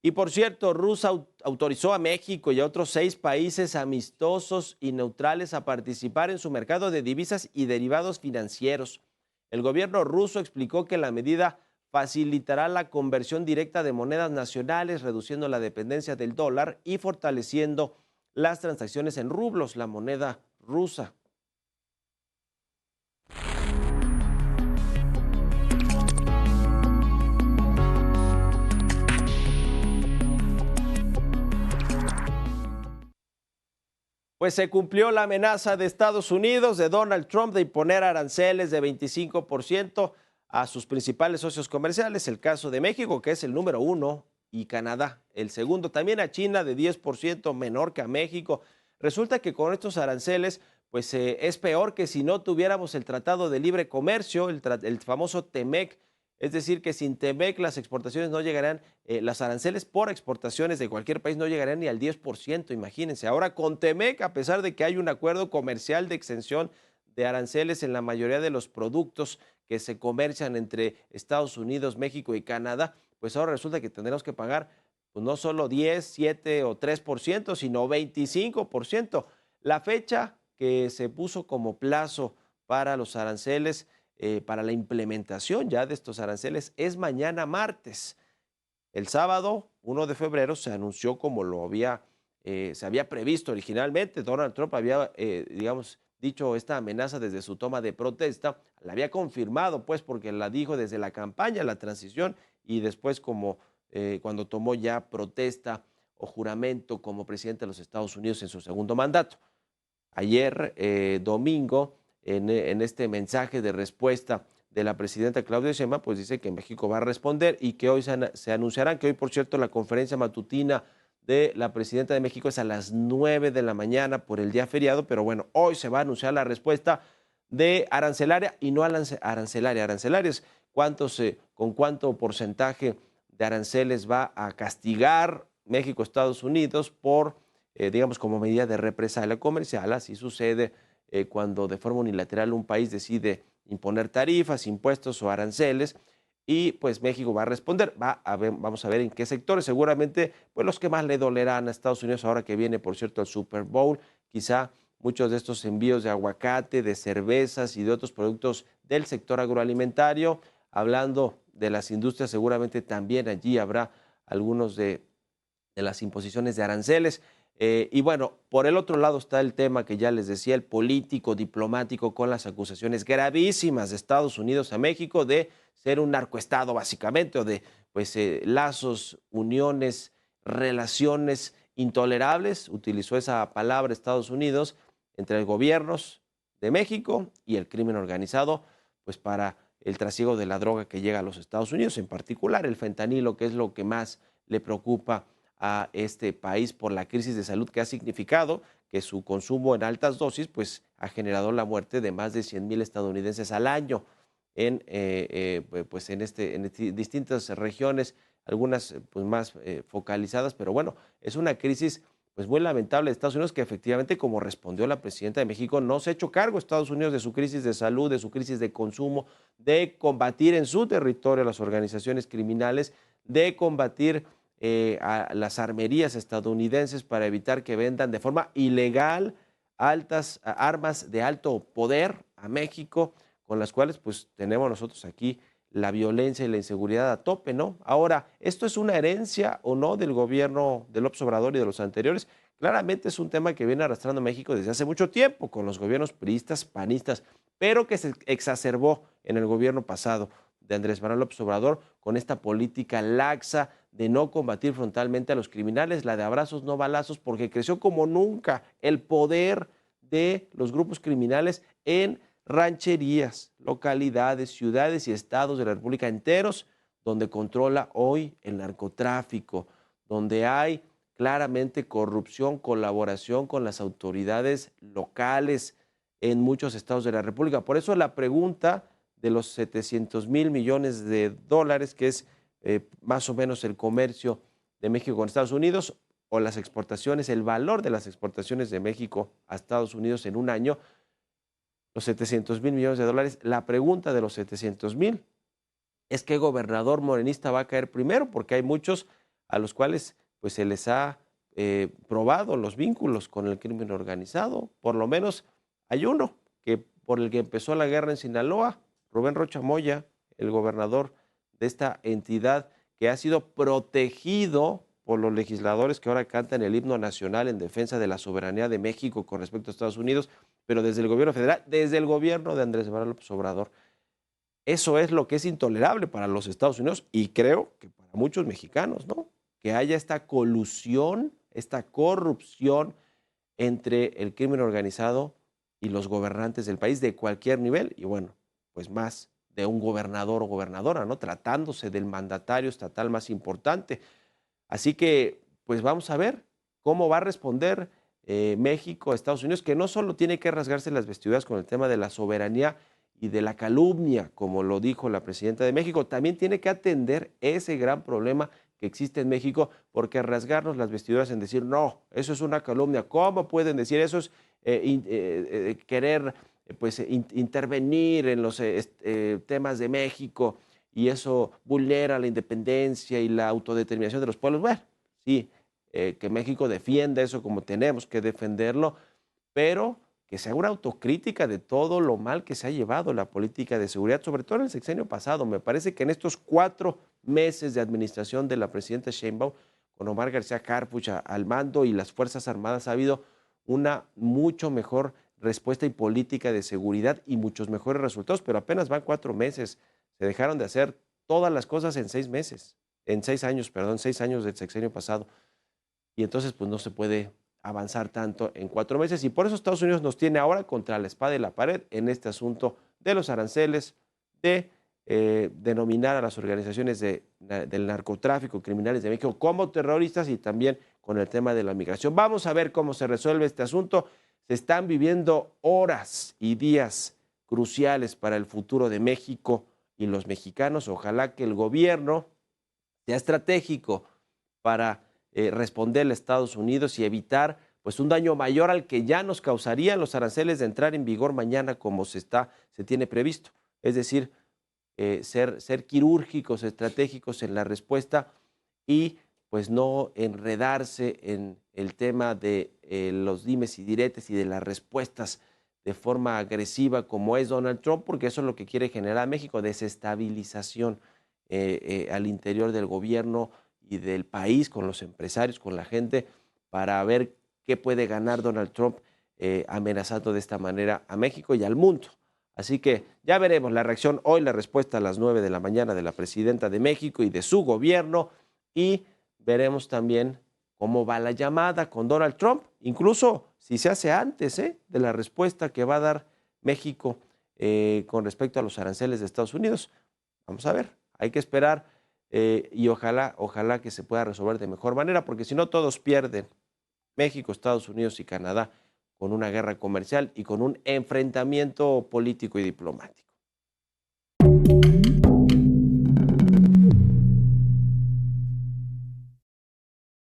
Y por cierto, Rusia autorizó a México y a otros 6 países amistosos y neutrales a participar en su mercado de divisas y derivados financieros. El gobierno ruso explicó que la medida facilitará la conversión directa de monedas nacionales, reduciendo la dependencia del dólar y fortaleciendo las transacciones en rublos, la moneda rusa. Pues se cumplió la amenaza de Estados Unidos, de Donald Trump, de imponer aranceles de 25% a sus principales socios comerciales, el caso de México, que es el número uno, y Canadá, el segundo. También a China de 10% menor que a México. Resulta que con estos aranceles, pues es peor que si no tuviéramos el Tratado de Libre Comercio, el famoso TEMEC. Es decir, que sin TEMEC las exportaciones no llegarán, las aranceles por exportaciones de cualquier país no llegarán ni al 10%, imagínense. Ahora con TEMEC, a pesar de que hay un acuerdo comercial de exención de aranceles en la mayoría de los productos que se comercian entre Estados Unidos, México y Canadá, pues ahora resulta que tendremos que pagar pues no solo 10, 7 o 3%, sino 25%. La fecha que se puso como plazo para los aranceles, para la implementación ya de estos aranceles es mañana martes. El sábado, 1 de febrero, se anunció como se había previsto originalmente. Donald Trump había, dicho esta amenaza desde su toma de protesta, la había confirmado, pues, porque la dijo desde la campaña, la transición, y después como cuando tomó ya protesta o juramento como presidente de los Estados Unidos en su segundo mandato. Ayer, domingo, en este mensaje de respuesta de la presidenta Claudia Sheinbaum, pues dice que México va a responder y que hoy se anunciarán, que hoy, por cierto, la conferencia matutina de la presidenta de México es a las 9 de la mañana por el día feriado, pero bueno, hoy se va a anunciar la respuesta de arancelaria y no arancelaria. Arancelaria es con cuánto porcentaje de aranceles va a castigar México, Estados Unidos por digamos, como medida de represalia comercial. Así sucede cuando de forma unilateral un país decide imponer tarifas, impuestos o aranceles, y pues México va a responder. Vamos a ver en qué sectores. Seguramente, pues los que más le dolerán a Estados Unidos ahora que viene, por cierto, el Super Bowl. Quizá muchos de estos envíos de aguacate, de cervezas y de otros productos del sector agroalimentario. Hablando de las industrias, seguramente también allí habrá algunos de las imposiciones de aranceles. Y bueno, por el otro lado está el tema que ya les decía, el político, diplomático, con las acusaciones gravísimas de Estados Unidos a México de ser un narcoestado básicamente, o de pues lazos, uniones, relaciones intolerables, utilizó esa palabra Estados Unidos, entre gobiernos de México y el crimen organizado, pues para el trasiego de la droga que llega a los Estados Unidos, en particular el fentanilo, que es lo que más le preocupa a este país por la crisis de salud que ha significado, que su consumo en altas dosis pues ha generado la muerte de más de 100,000 estadounidenses al año en distintas regiones, algunas pues más focalizadas, pero bueno, es una crisis pues muy lamentable de Estados Unidos, que efectivamente, como respondió la presidenta de México, no se ha hecho cargo Estados Unidos de su crisis de salud, de su crisis de consumo, de combatir en su territorio a las organizaciones criminales, de combatir a las armerías estadounidenses para evitar que vendan de forma ilegal armas de alto poder a México, con las cuales pues tenemos nosotros aquí la violencia y la inseguridad a tope, ¿no? Ahora, ¿esto es una herencia o no del gobierno de López Obrador y de los anteriores? Claramente es un tema que viene arrastrando México desde hace mucho tiempo con los gobiernos priistas, panistas, pero que se exacerbó en el gobierno pasado de Andrés Manuel López Obrador con esta política laxa de no combatir frontalmente a los criminales, la de abrazos no balazos, porque creció como nunca el poder de los grupos criminales en rancherías, localidades, ciudades y estados de la República enteros, donde controla hoy el narcotráfico, donde hay claramente corrupción, colaboración con las autoridades locales en muchos estados de la República. Por eso la pregunta de los 700,000 millones de dólares, que es más o menos el comercio de México con Estados Unidos, o las exportaciones, el valor de las exportaciones de México a Estados Unidos en un año, los 700,000 millones de dólares. La pregunta de los 700,000 es qué gobernador morenista va a caer primero, porque hay muchos a los cuales pues se les ha probado los vínculos con el crimen organizado. Por lo menos hay uno que por el que empezó la guerra en Sinaloa, Rubén Rocha Moya, el gobernador de esta entidad que ha sido protegido por los legisladores que ahora cantan el himno nacional en defensa de la soberanía de México con respecto a Estados Unidos, pero desde el gobierno federal, desde el gobierno de Andrés Manuel López Obrador. Eso es lo que es intolerable para los Estados Unidos y creo que para muchos mexicanos, ¿no? Que haya esta colusión, esta corrupción entre el crimen organizado y los gobernantes del país de cualquier nivel y bueno, pues más de un gobernador o gobernadora, ¿no? Tratándose del mandatario estatal más importante. Así que, pues vamos a ver cómo va a responder México a Estados Unidos, que no solo tiene que rasgarse las vestiduras con el tema de la soberanía y de la calumnia, como lo dijo la presidenta de México, también tiene que atender ese gran problema que existe en México, porque rasgarnos las vestiduras en decir, no, eso es una calumnia, ¿cómo pueden decir eso? Es querer pues, intervenir en los temas de México y eso vulnera la independencia y la autodeterminación de los pueblos. Bueno, sí, que México defienda eso como tenemos que defenderlo, pero que se haga una autocrítica de todo lo mal que se ha llevado la política de seguridad, sobre todo en el sexenio pasado. Me parece que en estos 4 meses de administración de la presidenta Sheinbaum, con Omar García Harfuch al mando y las Fuerzas Armadas, ha habido una mucho mejor respuesta y política de seguridad y muchos mejores resultados, pero apenas van 4 meses. Se dejaron de hacer todas las cosas en 6 meses, en 6 años, perdón, 6 años del sexenio pasado. Y entonces pues no se puede avanzar tanto en 4 meses y por eso Estados Unidos nos tiene ahora contra la espada y la pared en este asunto de los aranceles, de denominar a las organizaciones del narcotráfico, criminales de México como terroristas y también con el tema de la migración. Vamos a ver cómo se resuelve este asunto. Se están viviendo horas y días cruciales para el futuro de México y los mexicanos. Ojalá que el gobierno sea estratégico para responderle a Estados Unidos y evitar pues un daño mayor al que ya nos causarían los aranceles de entrar en vigor mañana como se tiene previsto. Es decir, ser quirúrgicos, estratégicos en la respuesta y pues no enredarse en el tema de los dimes y diretes y de las respuestas de forma agresiva como es Donald Trump, porque eso es lo que quiere generar México, desestabilización al interior del gobierno y del país, con los empresarios, con la gente, para ver qué puede ganar Donald Trump amenazando de esta manera a México y al mundo. Así que ya veremos la reacción hoy, la respuesta a las 9 de la mañana de la presidenta de México y de su gobierno y veremos también cómo va la llamada con Donald Trump, incluso si se hace antes de la respuesta que va a dar México con respecto a los aranceles de Estados Unidos. Vamos a ver, hay que esperar y ojalá que se pueda resolver de mejor manera, porque si no todos pierden, México, Estados Unidos y Canadá, con una guerra comercial y con un enfrentamiento político y diplomático.